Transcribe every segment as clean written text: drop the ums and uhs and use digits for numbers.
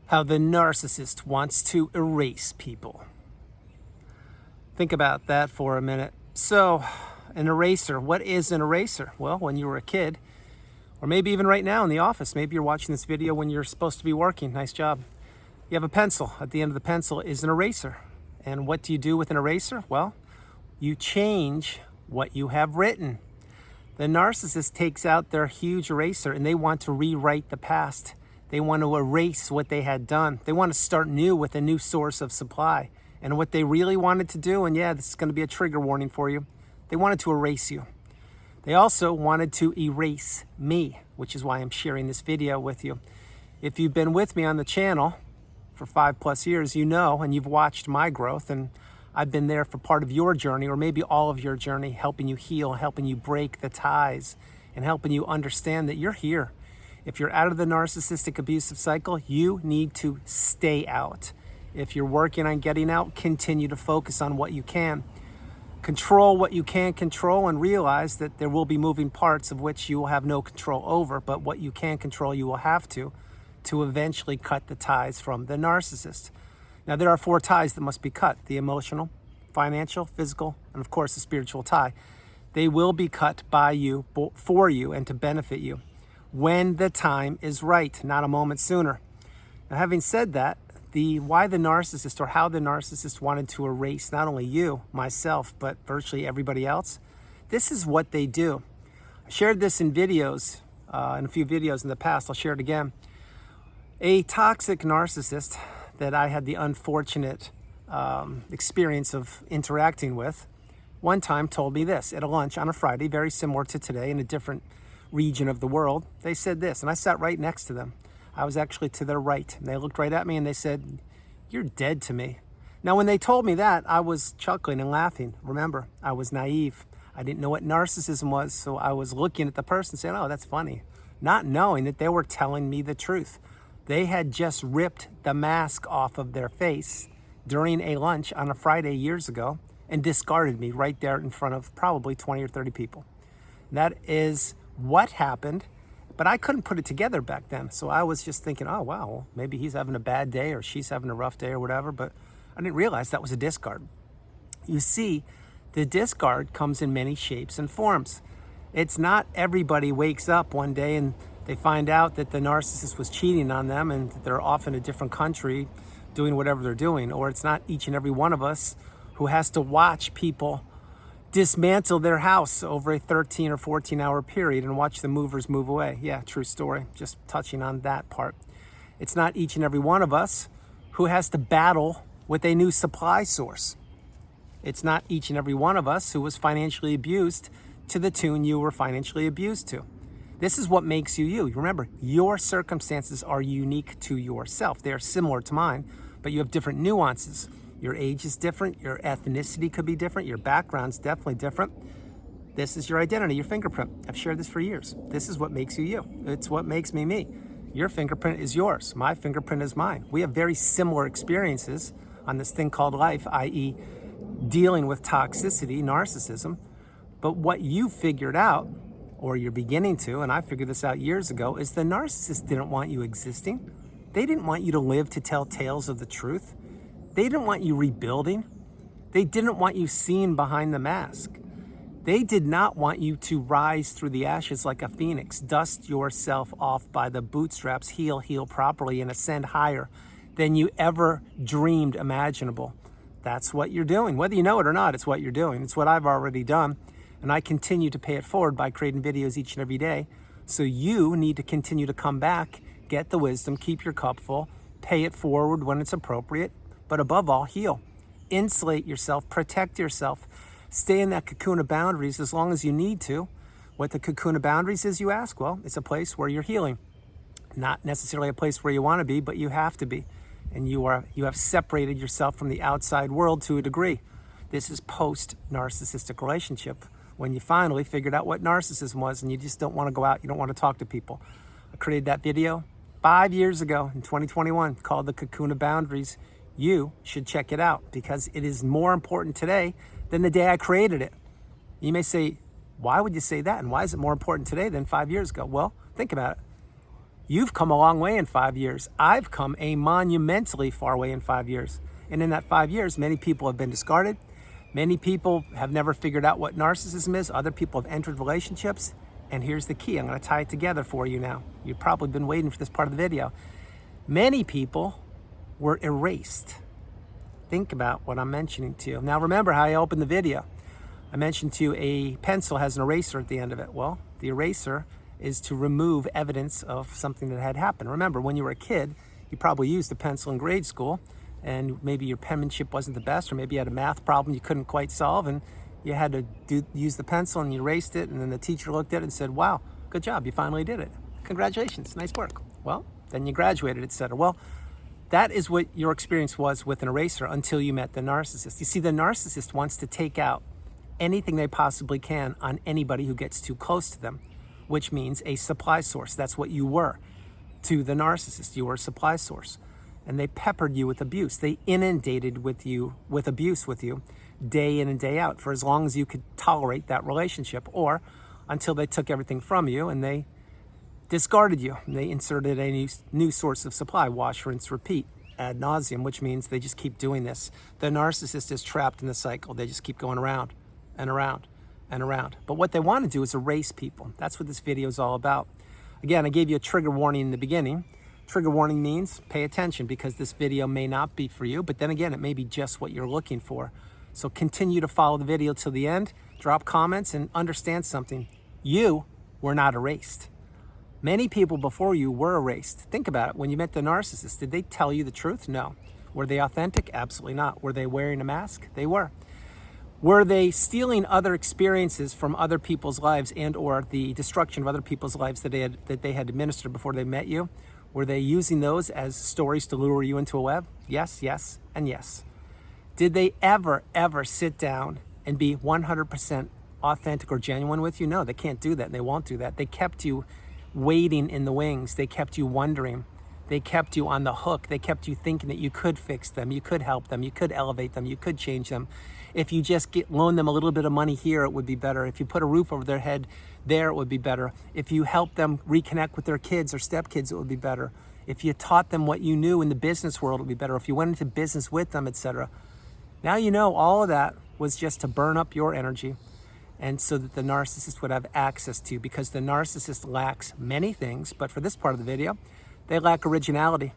How the narcissist wants to erase people. Think about that for a minute. So, an eraser. What is an eraser? Well, when you were a kid, or maybe even right now in the office, maybe you're watching this video when you're supposed to be working. Nice job. You have a pencil. At the end of the pencil is an eraser. And what do you do with an eraser? Well, you change what you have written. The narcissist takes out their huge eraser and they want to rewrite the past. They want to erase what they had done. They want to start new with a new source of supply. And what they really wanted to do, and yeah, this is going to be a trigger warning for you, they wanted to erase you. They also wanted to erase me, which is why I'm sharing this video with you. If you've been with me on the channel for 5+ years, you know, and you've watched my growth, and I've been there for part of your journey, or maybe all of your journey, helping you heal, helping you break the ties, and helping you understand that you're here. If you're out of the narcissistic abusive cycle, you need to stay out. If you're working on getting out, continue to focus on what you can. Control what you can control and realize that there will be moving parts of which you will have no control over, but what you can control, you will have to eventually cut the ties from the narcissist. Now, there are 4 ties that must be cut: the emotional, financial, physical, and of course the spiritual tie. They will be cut by you, for you, and to benefit you when the time is right, not a moment sooner. Now, having said that, why the narcissist, or how the narcissist wanted to erase not only you, myself, but virtually everybody else, this is what they do. I shared this in videos, in a few videos in the past. I'll share it again. A toxic narcissist that I had the unfortunate experience of interacting with one time told me this at a lunch on a Friday, very similar to today in a different region of the world. They said this, and I sat right next to them. I was actually to their right, and they looked right at me and they said, "You're dead to me." Now, when they told me that, I was chuckling and laughing. Remember, I was naive. I didn't know what narcissism was, so I was looking at the person saying, "Oh, that's funny," not knowing that they were telling me the truth. They had just ripped the mask off of their face during a lunch on a Friday years ago and discarded me right there in front of probably 20 or 30 people. That is what happened, but I couldn't put it together back then. So I was just thinking, oh, wow, well, maybe he's having a bad day or she's having a rough day or whatever, but I didn't realize that was a discard. You see, the discard comes in many shapes and forms. It's not everybody wakes up one day and they find out that the narcissist was cheating on them and that they're off in a different country doing whatever they're doing. Or it's not each and every one of us who has to watch people dismantle their house over a 13 or 14-hour period and watch the movers move away. Yeah, true story. Just touching on that part. It's not each and every one of us who has to battle with a new supply source. It's not each and every one of us who was financially abused to the tune you were financially abused to. This is what makes you you. Remember, your circumstances are unique to yourself. They are similar to mine, but you have different nuances. Your age is different. Your ethnicity could be different. Your background's definitely different. This is your identity, your fingerprint. I've shared this for years. This is what makes you you. It's what makes me me. Your fingerprint is yours. My fingerprint is mine. We have very similar experiences on this thing called life, i.e. dealing with toxicity, narcissism. But what you figured out, or you're beginning to, and I figured this out years ago, is the narcissist didn't want you existing. They didn't want you to live to tell tales of the truth. They didn't want you rebuilding. They didn't want you seen behind the mask. They did not want you to rise through the ashes like a phoenix, dust yourself off by the bootstraps, heal properly, and ascend higher than you ever dreamed imaginable. That's what you're doing. Whether you know it or not, it's what you're doing. It's what I've already done, and I continue to pay it forward by creating videos each and every day. So you need to continue to come back, get the wisdom, keep your cup full, pay it forward when it's appropriate, but above all, heal. Insulate yourself, protect yourself, stay in that cocoon of boundaries as long as you need to. What the cocoon of boundaries is, you ask? Well, it's a place where you're healing. Not necessarily a place where you want to be, but you have to be. And you have separated yourself from the outside world to a degree. This is post-narcissistic relationship, when you finally figured out what narcissism was and you just don't want to go out, you don't want to talk to people. I created that video 5 years ago in 2021 called The Cocoon of Boundaries. You should check it out because it is more important today than the day I created it. You may say, why would you say that? And why is it more important today than 5 years ago? Well, think about it. You've come a long way in 5 years. I've come a monumentally far way in 5 years. And in that 5 years, many people have been discarded. Many people have never figured out what narcissism is. Other people have entered relationships. And here's the key. I'm going to tie it together for you now. You've probably been waiting for this part of the video. Many people were erased. Think about what I'm mentioning to you. Now remember how I opened the video. I mentioned to you a pencil has an eraser at the end of it. Well, the eraser is to remove evidence of something that had happened. Remember, when you were a kid, you probably used a pencil in grade school, and maybe your penmanship wasn't the best, or maybe you had a math problem you couldn't quite solve, and you had to use the pencil, and you erased it, and then the teacher looked at it and said, wow, good job, you finally did it. Congratulations, nice work. Well, then you graduated, etc. Well, that is what your experience was with an eraser until you met the narcissist. You see, the narcissist wants to take out anything they possibly can on anybody who gets too close to them, which means a supply source. That's what you were to the narcissist. You were a supply source. And they peppered you with abuse. They inundated with abuse with you day in and day out for as long as you could tolerate that relationship, or until they took everything from you and they discarded you. And they inserted a new source of supply, wash, rinse, repeat, ad nauseum, which means they just keep doing this. The narcissist is trapped in the cycle. They just keep going around and around and around. But what they want to do is erase people. That's what this video is all about. Again, I gave you a trigger warning in the beginning. Trigger warning means pay attention, because this video may not be for you, but then again, it may be just what you're looking for. So continue to follow the video till the end, drop comments, and understand something. You were not erased. Many people before you were erased. Think about it. When you met the narcissist, did they tell you the truth? No. Were they authentic? Absolutely not. Were they wearing a mask? They were. Were they stealing other experiences from other people's lives and or the destruction of other people's lives that they had administered before they met you? Were they using those as stories to lure you into a web? Yes, yes, and yes. Did they ever sit down and be 100% authentic or genuine with you? No, they can't do that, and they won't do that. They kept you waiting in the wings. They kept you wondering. They kept you on the hook. They kept you thinking that you could fix them, you could help them, you could elevate them, you could change them. If you just loan them a little bit of money here, it would be better. If you put a roof over their head there, it would be better. If you help them reconnect with their kids or stepkids, it would be better. If you taught them what you knew in the business world, it would be better. If you went into business with them, etc. Now you know all of that was just to burn up your energy, and so that the narcissist would have access to you, because the narcissist lacks many things, but for this part of the video, they lack originality.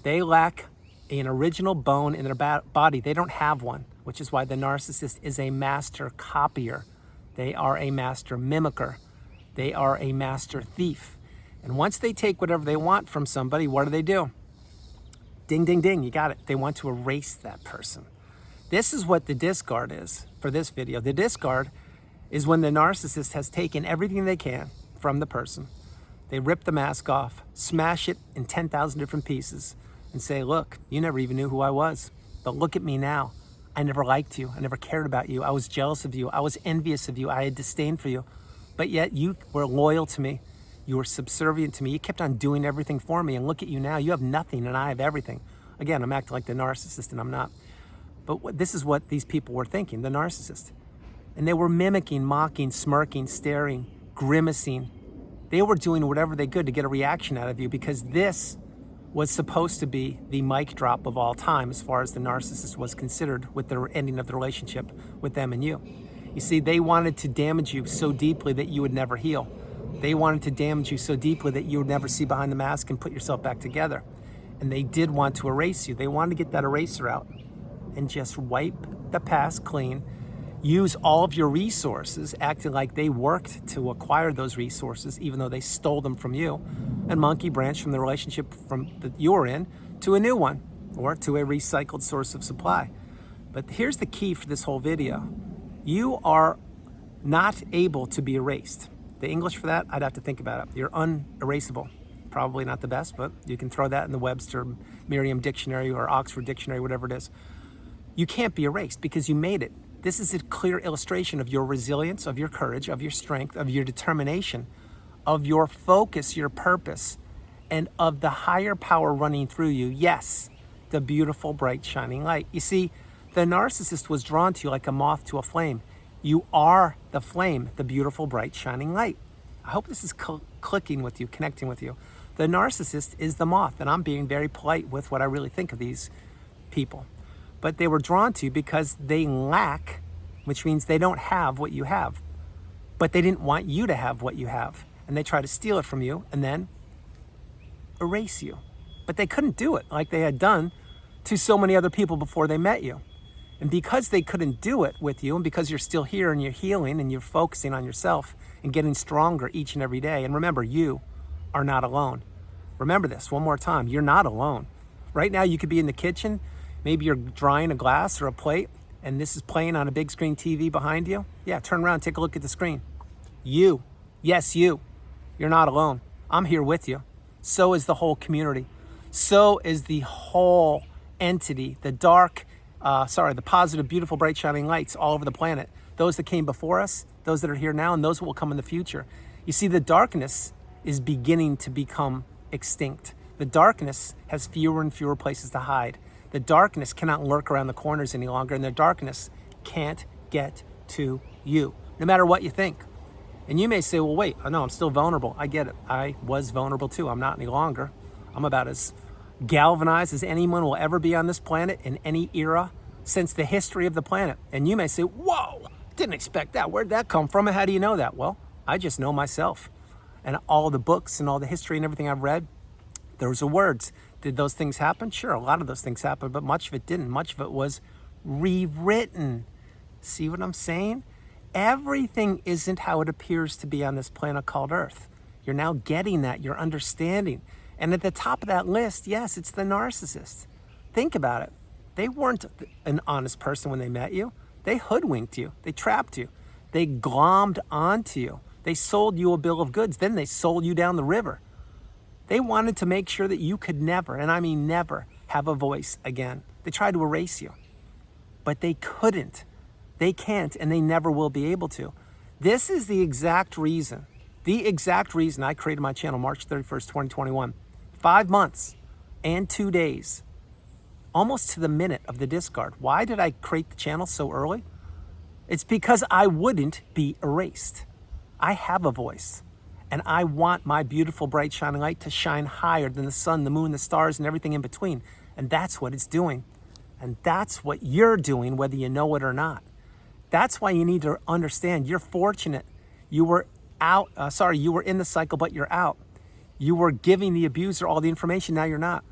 They lack an original bone in their body. They don't have one, which is why the narcissist is a master copier. They are a master mimicker. They are a master thief. And once they take whatever they want from somebody, what do? Ding, ding, ding, you got it. They want to erase that person. This is what the discard is for this video. The discard is when the narcissist has taken everything they can from the person. They rip the mask off, smash it in 10,000 different pieces, and say, look, you never even knew who I was, but look at me now. I never liked you. I never cared about you. I was jealous of you. I was envious of you. I had disdain for you. But yet you were loyal to me. You were subservient to me. You kept on doing everything for me. And look at you now. You have nothing and I have everything. Again, I'm acting like the narcissist and I'm not. But this is what these people were thinking, the narcissist. And they were mimicking, mocking, smirking, staring, grimacing. They were doing whatever they could to get a reaction out of you, because this was supposed to be the mic drop of all time as far as the narcissist was considered, with the ending of the relationship with them and you. You see, they wanted to damage you so deeply that you would never heal. They wanted to damage you so deeply that you would never see behind the mask and put yourself back together. And they did want to erase you. They wanted to get that eraser out and just wipe the past clean, use all of your resources, acting like they worked to acquire those resources, even though they stole them from you, and monkey branch from the relationship that you were in to a new one, or to a recycled source of supply. But here's the key for this whole video. You are not able to be erased. The English for that, I'd have to think about it. You're unerasable. Probably not the best, but you can throw that in the Webster Merriam Dictionary or Oxford Dictionary, whatever it is. You can't be erased because you made it. This is a clear illustration of your resilience, of your courage, of your strength, of your determination, of your focus, your purpose, and of the higher power running through you. Yes, the beautiful, bright, shining light. You see, the narcissist was drawn to you like a moth to a flame. You are the flame, the beautiful, bright, shining light. I hope this is clicking with you, connecting with you. The narcissist is the moth, and I'm being very polite with what I really think of these people. But they were drawn to you because they lack, which means they don't have what you have. But they didn't want you to have what you have. And they try to steal it from you and then erase you. But they couldn't do it like they had done to so many other people before they met you. And because they couldn't do it with you, and because you're still here and you're healing and you're focusing on yourself and getting stronger each and every day, and remember, you are not alone. Remember this one more time, you're not alone. Right now you could be in the kitchen, maybe you're drying a glass or a plate, and this is playing on a big screen TV behind you. Yeah, turn around, take a look at the screen. You, yes, you're not alone. I'm here with you. So is the whole community. So is the whole entity, the positive, beautiful, bright, shining lights all over the planet. Those that came before us, those that are here now, and those that will come in the future. You see, the darkness is beginning to become extinct. The darkness has fewer and fewer places to hide. The darkness cannot lurk around the corners any longer, and the darkness can't get to you, no matter what you think. And you may say, well, wait, I know I'm still vulnerable. I get it. I was vulnerable too. I'm not any longer. I'm about as galvanized as anyone will ever be on this planet in any era since the history of the planet. And you may say, whoa, didn't expect that. Where'd that come from? And how do you know that? Well, I just know myself. And all the books and all the history and everything I've read, those are words. Did those things happen? Sure, a lot of those things happened, but much of it didn't. Much of it was rewritten. See what I'm saying? Everything isn't how it appears to be on this planet called Earth. You're now getting that. You're understanding. And at the top of that list, yes, it's the narcissist. Think about it. They weren't an honest person when they met you. They hoodwinked you. They trapped you. They glommed onto you. They sold you a bill of goods. Then they sold you down the river. They wanted to make sure that you could never, and I mean never, have a voice again. They tried to erase you, but they couldn't. They can't, and they never will be able to. This is the exact reason I created my channel March 31st, 2021. 5 months and 2 days, almost to the minute of the discard. Why did I create the channel so early? It's because I wouldn't be erased. I have a voice, and I want my beautiful, bright, shining light to shine higher than the sun, the moon, the stars, and everything in between. And that's what it's doing. And that's what you're doing, whether you know it or not. That's why you need to understand you're fortunate. You were you were in the cycle, but you're out. You were giving the abuser all the information, now you're not.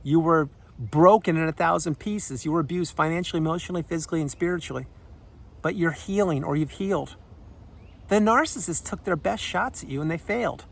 You were broken in 1,000 pieces. You were abused financially, emotionally, physically, and spiritually. But you're healing, or you've healed. The narcissists took their best shots at you and they failed.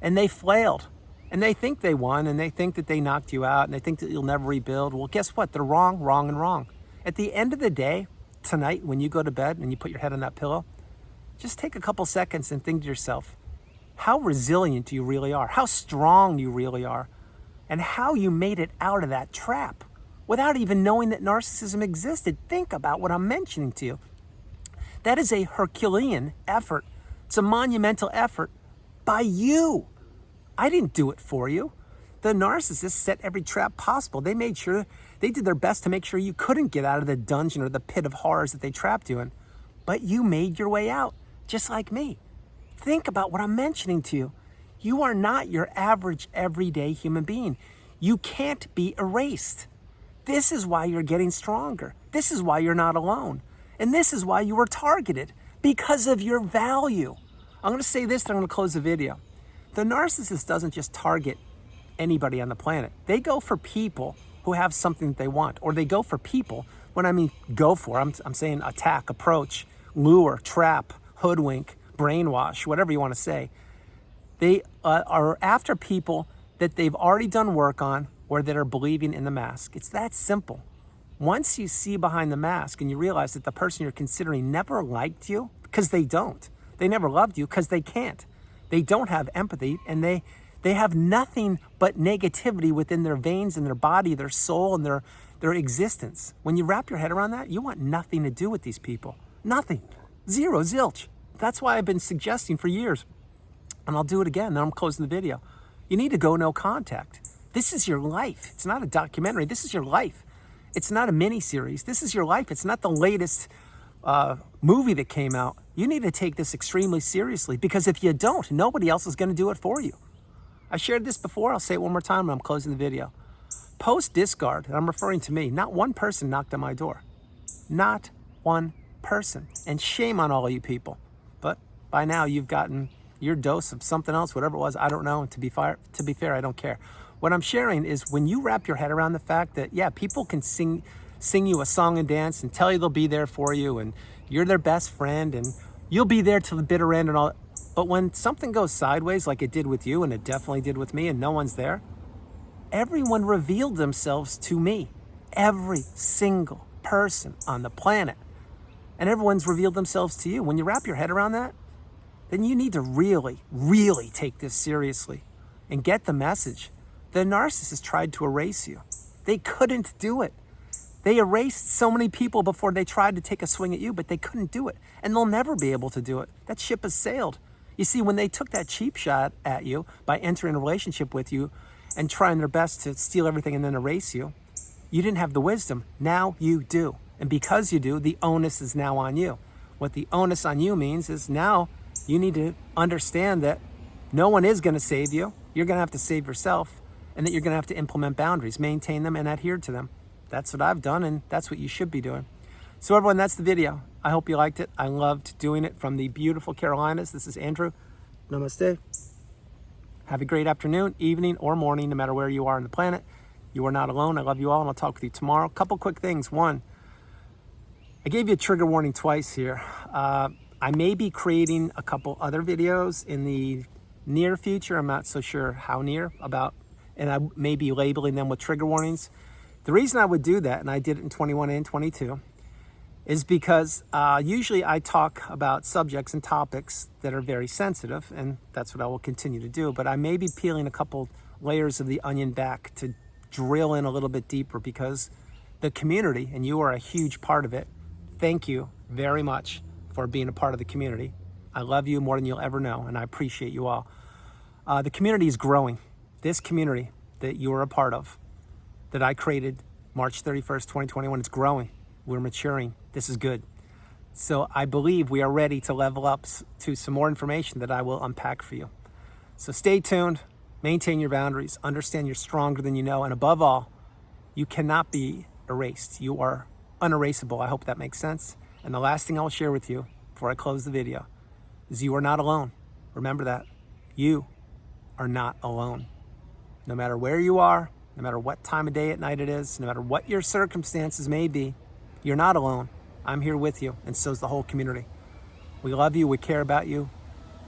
And they flailed. And they think they won, and they think that they knocked you out, and they think that you'll never rebuild. Well, guess what? They're wrong, wrong, and wrong. At the end of the day, tonight, when you go to bed and you put your head on that pillow, just take a couple seconds and think to yourself, how resilient you really are, how strong you really are, and how you made it out of that trap without even knowing that narcissism existed. Think about what I'm mentioning to you. That is a Herculean effort. It's a monumental effort by you. I didn't do it for you. The narcissists set every trap possible. They made sure, they did their best to make sure you couldn't get out of the dungeon or the pit of horrors that they trapped you in. But you made your way out, just like me. Think about what I'm mentioning to you. You are not your average, everyday human being. You can't be erased. This is why you're getting stronger. This is why you're not alone. And this is why you were targeted, because of your value. I'm going to say this, then I'm going to close the video. The narcissist doesn't just target anybody on the planet. They go for people who have something that they want, or they go for people, when I mean go for, I'm saying attack, approach, lure, trap, hoodwink, brainwash, whatever you want to say. They are after people that they've already done work on, or that are believing in the mask. It's that simple. Once you see behind the mask and you realize that the person you're considering never liked you, because they don't. They never loved you because they can't. They don't have empathy, and they have nothing but negativity within their veins and their body, their soul, and their existence. When you wrap your head around that, you want nothing to do with these people. Nothing. Zero, zilch. That's why I've been suggesting for years, and I'll do it again. Now I'm closing the video. You need to go no contact. This is your life. It's not a documentary. This is your life. It's not a mini-series. This is your life. It's not the latest movie that came out. You need to take this extremely seriously, because if you don't, nobody else is going to do it for you. I shared this before. I'll say it one more time when I'm closing the video. Post discard, and I'm referring to me, not one person knocked on my door. Not one person. And shame on all of you people. But by now you've gotten your dose of something else, whatever it was, I don't know. And to be fair, I don't care. What I'm sharing is when you wrap your head around the fact that, yeah, people can sing you a song and dance and tell you they'll be there for you and you're their best friend and you'll be there till the bitter end and all. But when something goes sideways like it did with you, and it definitely did with me, and no one's there, everyone revealed themselves to me. Every single person on the planet. And everyone's revealed themselves to you. When you wrap your head around that, then you need to really, really take this seriously and get the message. The narcissist tried to erase you. They couldn't do it. They erased so many people before they tried to take a swing at you, but they couldn't do it. And they'll never be able to do it. That ship has sailed. You see, when they took that cheap shot at you by entering a relationship with you and trying their best to steal everything and then erase you, you didn't have the wisdom. Now you do. And because you do, the onus is now on you. What the onus on you means is now you need to understand that no one is going to save you. You're going to have to save yourself, and that you're going to have to implement boundaries, maintain them, and adhere to them. That's what I've done, and that's what you should be doing. So everyone, that's the video. I hope you liked it. I loved doing it from the beautiful Carolinas. This is Andrew. Namaste. Have a great afternoon, evening, or morning, no matter where you are on the planet. You are not alone. I love you all, and I'll talk with you tomorrow. Couple quick things. One, I gave you a trigger warning twice here. I may be creating a couple other videos in the near future. I'm not so sure how near and I may be labeling them with trigger warnings. The reason I would do that, and I did it in 21 and 22, is because usually I talk about subjects and topics that are very sensitive, and that's what I will continue to do. But I may be peeling a couple layers of the onion back to drill in a little bit deeper, because the community, and you are a huge part of it, thank you very much for being a part of the community. I love you more than you'll ever know, and I appreciate you all. The community is growing. This community that you are a part of, that I created March 31st, 2021, it's growing. We're maturing. This is good. So I believe we are ready to level up to some more information that I will unpack for you. So stay tuned, maintain your boundaries, understand you're stronger than you know, and above all, you cannot be erased. You are unerasable. I hope that makes sense. And the last thing I'll share with you before I close the video is you are not alone. Remember that. You are not alone. No matter where you are, no matter what time of day at night it is, no matter what your circumstances may be, you're not alone. I'm here with you, and so is the whole community. We love you, we care about you,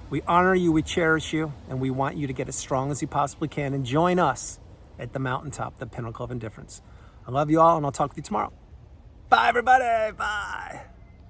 we honor you, we cherish you, and we want you to get as strong as you possibly can and join us at the mountaintop, the pinnacle of indifference. I love you all, and I'll talk with you tomorrow. Bye, everybody. Bye.